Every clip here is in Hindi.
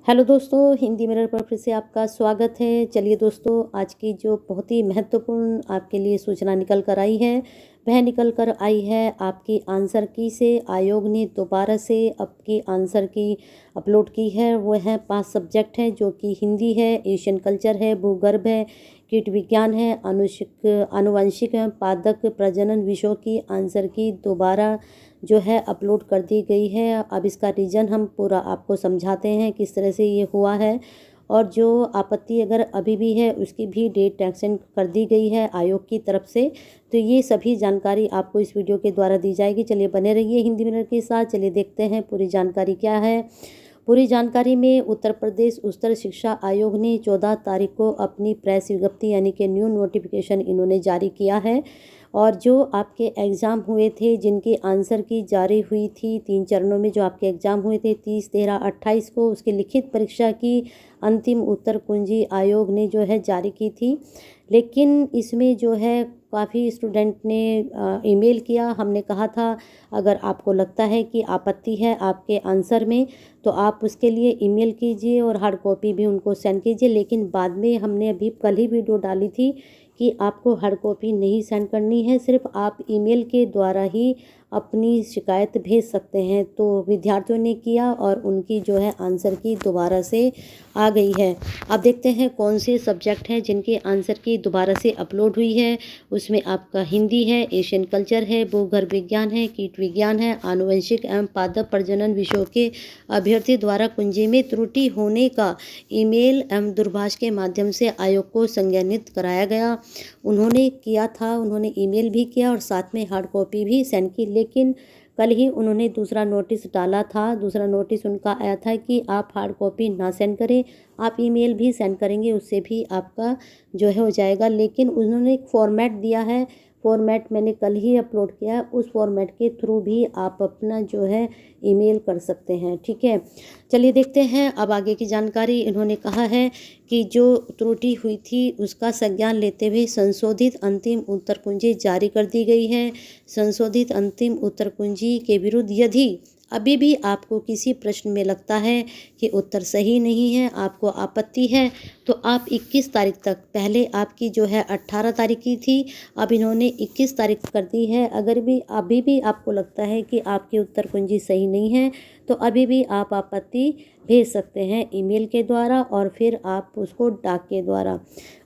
हेलो दोस्तों, हिंदी मिरर पर फिर से आपका स्वागत है। चलिए दोस्तों, आज की जो बहुत ही महत्वपूर्ण आपके लिए सूचना निकल कर आई है, वह निकल कर आई है आपकी आंसर की से। आयोग ने दोबारा से आपकी आंसर की अपलोड की है। वो है 5 सब्जेक्ट हैं, जो कि हिंदी है, एशियन कल्चर है, भूगर्भ है, कीट विज्ञान है, आनुवंशिक है, पादप प्रजनन विषयों की आंसर की दोबारा जो है अपलोड कर दी गई है। अब इसका रीज़न हम पूरा आपको समझाते हैं किस तरह से ये हुआ है, और जो आपत्ति अगर अभी भी है उसकी भी डेट एक्सटेंड कर दी गई है आयोग की तरफ से। तो ये सभी जानकारी आपको इस वीडियो के द्वारा दी जाएगी। चलिए बने रहिए हिंदी मिनट के साथ। चलिए देखते हैं पूरी जानकारी क्या है। पूरी जानकारी में उत्तर प्रदेश उच्चतर शिक्षा आयोग ने 14 तारीख को अपनी प्रेस विज्ञप्ति यानी कि न्यू नोटिफिकेशन इन्होंने जारी किया है। और जो आपके एग्ज़ाम हुए थे, जिनकी आंसर की जारी हुई थी 3 चरणों में, जो आपके एग्ज़ाम हुए थे 30, 13, 28 को, उसकी लिखित परीक्षा की अंतिम उत्तर कुंजी आयोग ने जो है जारी की थी। लेकिन इसमें जो है काफ़ी स्टूडेंट ने ईमेल किया। हमने कहा था अगर आपको लगता है कि आपत्ति है आपके आंसर में, तो आप उसके लिए ईमेल कीजिए और हार्ड कॉपी भी उनको सेंड कीजिए। लेकिन बाद में हमने अभी कल ही वीडियो डाली थी कि आपको हार्ड कॉपी नहीं सेंड करनी है, सिर्फ आप ईमेल के द्वारा ही अपनी शिकायत भेज सकते हैं। तो विद्यार्थियों ने किया और उनकी जो है आंसर की दोबारा से आ गई है। अब देखते हैं कौन से सब्जेक्ट हैं जिनके आंसर की दोबारा से अपलोड हुई है। उसमें आपका हिंदी है, एशियन कल्चर है, भूगर्भ विज्ञान है, कीट विज्ञान है, आनुवंशिक एवं पादप प्रजनन विषयों के अभ्यर्थी द्वारा कुंजी में त्रुटि होने का ईमेल एवं दूरभाष के माध्यम से आयोग को संज्ञानित कराया गया। उन्होंने किया था, उन्होंने ईमेल भी किया और साथ में हार्ड कॉपी भी सेंड की। लेकिन कल ही उन्होंने दूसरा नोटिस डाला था। दूसरा नोटिस उनका आया था कि आप हार्ड कॉपी ना सेंड करें, आप ईमेल भी सेंड करेंगे उससे भी आपका जो है हो जाएगा। लेकिन उन्होंने एक फॉर्मेट दिया है, फॉर्मेट मैंने कल ही अपलोड किया है, उस फॉर्मेट के थ्रू भी आप अपना जो है ईमेल कर सकते हैं। ठीक है, चलिए देखते हैं अब आगे की जानकारी। इन्होंने कहा है कि जो त्रुटि हुई थी उसका संज्ञान लेते हुए संशोधित अंतिम उत्तर कुंजी जारी कर दी गई है। संशोधित अंतिम उत्तर कुंजी के विरुद्ध यदि अभी भी आपको किसी प्रश्न में लगता है कि उत्तर सही नहीं है, आपको आपत्ति है, तो आप 21 तारीख तक, पहले आपकी जो है 18 तारीख की थी, अब इन्होंने 21 तारीख कर दी है। अगर भी अभी भी आपको लगता है कि आपकी उत्तर कुंजी सही नहीं है, तो अभी भी आप आपत्ति भेज सकते हैं ईमेल के द्वारा और फिर आप उसको डाक के द्वारा।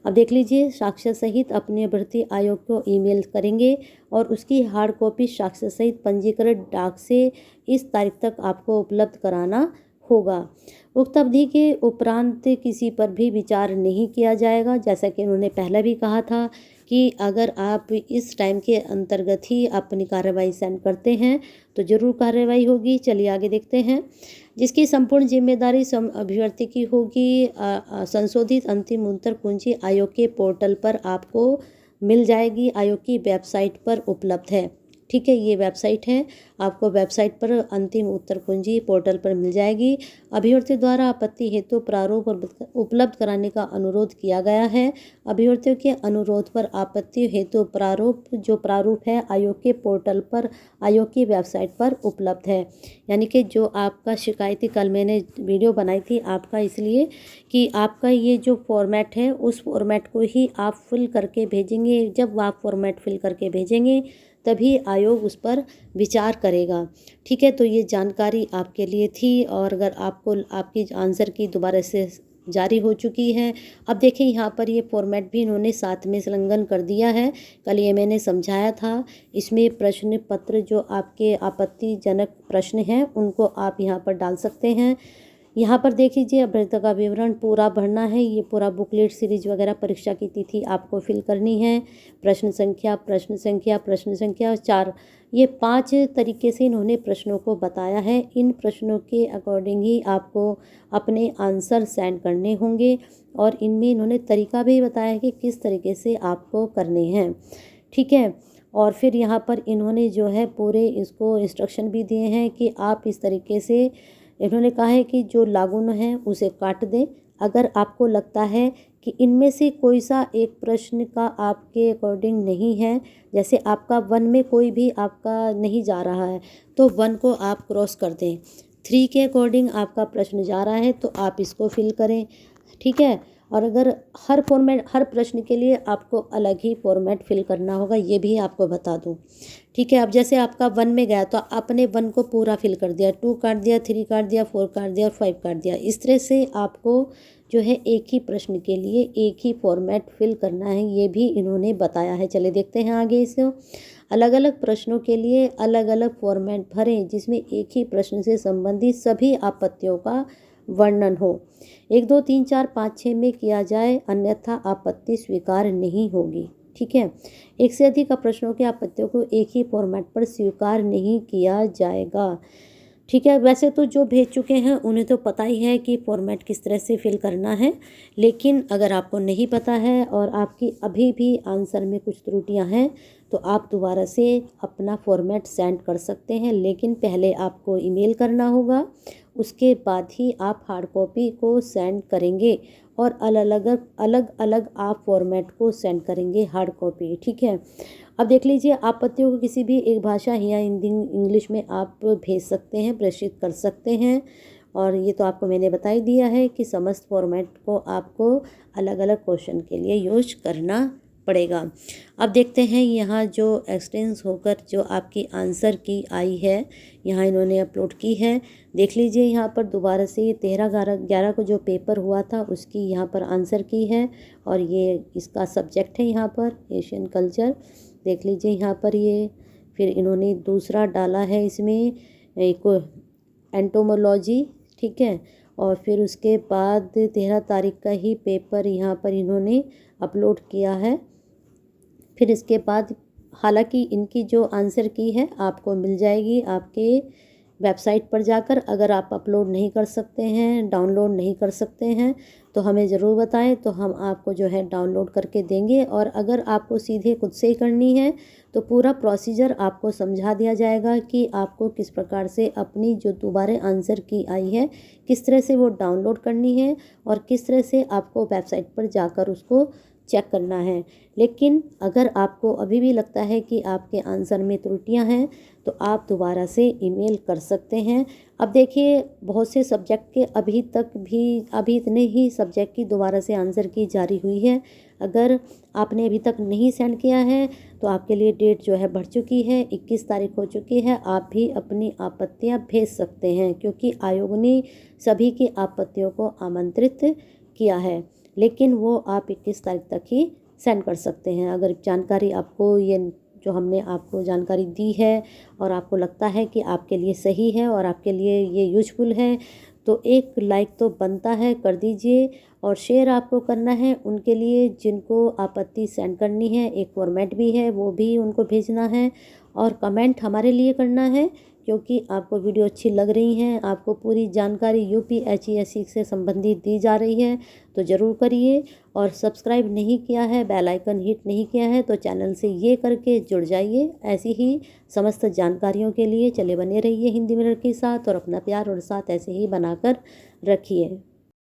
अब देख लीजिए, साक्ष्य सहित अपने भर्ती आयोग को ईमेल करेंगे और उसकी हार्ड कॉपी साक्ष्य सहित पंजीकृत डाक से इस तारीख तक आपको उपलब्ध कराना होगा। उक्त अवधि के उपरांत किसी पर भी विचार नहीं किया जाएगा। जैसा कि उन्होंने पहले भी कहा था कि अगर आप इस टाइम के अंतर्गत ही अपनी कार्रवाई सेंड करते हैं तो ज़रूर कार्रवाई होगी। चलिए आगे देखते हैं। जिसकी संपूर्ण जिम्मेदारी अभ्यर्थी की होगी। संशोधित अंतिम उत्तर कुंजी आयोग के पोर्टल पर आपको मिल जाएगी, आयोग की वेबसाइट पर उपलब्ध है। ठीक है, ये वेबसाइट है, आपको वेबसाइट पर अंतिम उत्तर कुंजी पोर्टल पर मिल जाएगी। अभ्यर्थी द्वारा आपत्ति हेतु प्रारूप उपलब्ध कराने का अनुरोध किया गया है। अभ्यर्थियों के अनुरोध पर आपत्ति हेतु प्रारूप है आयोग के पोर्टल पर, आयोग की वेबसाइट पर उपलब्ध है। यानी कि जो आपका शिकायती, कल मैंने वीडियो बनाई थी आपका, इसलिए कि आपका ये जो फॉर्मेट है उस फॉर्मेट को ही आप फिल करके भेजेंगे। जब आप फॉर्मेट फिल करके भेजेंगे तभी आयोग उस पर विचार करेगा। ठीक है, तो ये जानकारी आपके लिए थी। और अगर आपको आपकी आंसर की दोबारा से जारी हो चुकी है। अब देखिए, यहाँ पर ये फॉर्मेट भी इन्होंने साथ में संलग्न कर दिया है। कल ये मैंने समझाया था। इसमें प्रश्न पत्र, जो आपके आपत्तिजनक प्रश्न हैं, उनको आप यहाँ पर डाल सकते हैं। यहाँ पर देख लीजिए, अभ्यर्थी का विवरण पूरा भरना है। ये पूरा बुकलेट सीरीज वगैरह, परीक्षा की तिथि आपको फिल करनी है। प्रश्न संख्या, प्रश्न संख्या, प्रश्न संख्या 4, ये 5 तरीके से इन्होंने प्रश्नों को बताया है। इन प्रश्नों के अकॉर्डिंग ही आपको अपने आंसर सेंड करने होंगे और इनमें इन्होंने तरीका भी बताया है कि किस तरीके से आपको करने हैं। ठीक है, और फिर यहाँ पर इन्होंने जो है पूरे इसको इंस्ट्रक्शन भी दिए हैं कि आप इस तरीके से, इन्होंने कहा है कि जो लागू है उसे काट दें। अगर आपको लगता है कि इनमें से कोई सा एक प्रश्न का आपके अकॉर्डिंग नहीं है, जैसे आपका 1 में कोई भी आपका नहीं जा रहा है, तो 1 को आप क्रॉस कर दें। 3 के अकॉर्डिंग आपका प्रश्न जा रहा है तो आप इसको फिल करें, ठीक है। और अगर हर प्रश्न के लिए आपको अलग ही फॉर्मेट फिल करना होगा, ये भी आपको बता दूं, ठीक है। अब जैसे आपका 1 में गया तो आपने 1 को पूरा फिल कर दिया, 2 काट दिया, 3 काट दिया, 4 काट दिया और 5 काट दिया। इस तरह से आपको जो है एक ही प्रश्न के लिए एक ही फॉर्मेट फिल करना है, ये भी इन्होंने बताया है। चलिए देखते हैं आगे इसको। अलग अलग प्रश्नों के लिए अलग अलग फॉर्मेट भरें जिसमें एक ही प्रश्न से संबंधित सभी आपत्तियों का वर्णन हो। 1, 2, 3, 4, 5, 6 में किया जाए, अन्यथा आपत्ति स्वीकार नहीं होगी, ठीक है। एक से अधिक प्रश्नों के आपत्तियों को एक ही फॉर्मेट पर स्वीकार नहीं किया जाएगा, ठीक है। वैसे तो जो भेज चुके हैं उन्हें तो पता ही है कि फॉर्मेट किस तरह से फिल करना है, लेकिन अगर आपको नहीं पता है और आपकी अभी भी आंसर में कुछ त्रुटियां हैं तो आप दोबारा से अपना फॉर्मेट सेंड कर सकते हैं, लेकिन पहले आपको ईमेल करना होगा, उसके बाद ही आप हार्ड कॉपी को सेंड करेंगे और अलग अलग आप फॉर्मेट को सेंड करेंगे हार्ड कॉपी, ठीक है। अब देख लीजिए, आपत्तियों को किसी भी एक भाषा या हिंदी इंग्लिश में आप भेज सकते हैं, प्रेषित कर सकते हैं। और ये तो आपको मैंने बता ही दिया है कि समस्त फॉर्मेट को आपको अलग अलग क्वेश्चन के लिए यूज करना पड़ेगा। अब देखते हैं यहाँ जो एक्सटेंस होकर जो आपकी आंसर की आई है, यहाँ इन्होंने अपलोड की है। देख लीजिए यहाँ पर दोबारा से ये 13/11 को जो पेपर हुआ था उसकी यहाँ पर आंसर की है और ये इसका सब्जेक्ट है यहाँ पर एशियन कल्चर। देख लीजिए यहाँ पर ये फिर इन्होंने दूसरा डाला है इसमें एक एंटोमोलॉजी, ठीक है। और फिर उसके बाद 13 तारीख का ही पेपर यहाँ पर इन्होंने अपलोड किया है। फिर इसके बाद हालांकि इनकी जो आंसर की है आपको मिल जाएगी आपके वेबसाइट पर जाकर। अगर आप अपलोड नहीं कर सकते हैं, डाउनलोड नहीं कर सकते हैं तो हमें ज़रूर बताएं, तो हम आपको जो है डाउनलोड करके देंगे। और अगर आपको सीधे खुद से ही करनी है तो पूरा प्रोसीजर आपको समझा दिया जाएगा कि आपको किस प्रकार से अपनी जो दोबारा आंसर की आई है किस तरह से वो डाउनलोड करनी है और किस तरह से आपको वेबसाइट पर जाकर उसको चेक करना है। लेकिन अगर आपको अभी भी लगता है कि आपके आंसर में त्रुटियां हैं तो आप दोबारा से ईमेल कर सकते हैं। अब देखिए, बहुत से सब्जेक्ट के अभी इतने ही सब्जेक्ट की दोबारा से आंसर की जारी हुई है। अगर आपने अभी तक नहीं सेंड किया है तो आपके लिए डेट जो है बढ़ चुकी है, 21 तारीख हो चुकी है। आप भी अपनी आपत्तियां भेज सकते हैं क्योंकि आयोग ने सभी की आपत्तियों को आमंत्रित किया है, लेकिन वो आप 21 तारीख तक ही सेंड कर सकते हैं। अगर जानकारी आपको ये जो हमने आपको जानकारी दी है और आपको लगता है कि आपके लिए सही है और आपके लिए ये यूजफुल है तो एक लाइक तो बनता है, कर दीजिए। और शेयर आपको करना है उनके लिए जिनको आपत्ति सेंड करनी है, एक फॉर्मेट भी है वो भी उनको भेजना है। और कमेंट हमारे लिए करना है क्योंकि आपको वीडियो अच्छी लग रही हैं, आपको पूरी जानकारी यूपीएससी से संबंधित दी जा रही है तो ज़रूर करिए। और सब्सक्राइब नहीं किया है, बेल आइकन हिट नहीं किया है तो चैनल से ये करके जुड़ जाइए। ऐसी ही समस्त जानकारियों के लिए चले बने रहिए हिंदी मिरर के साथ और अपना प्यार और साथ ऐसे ही बनाकर रखिए।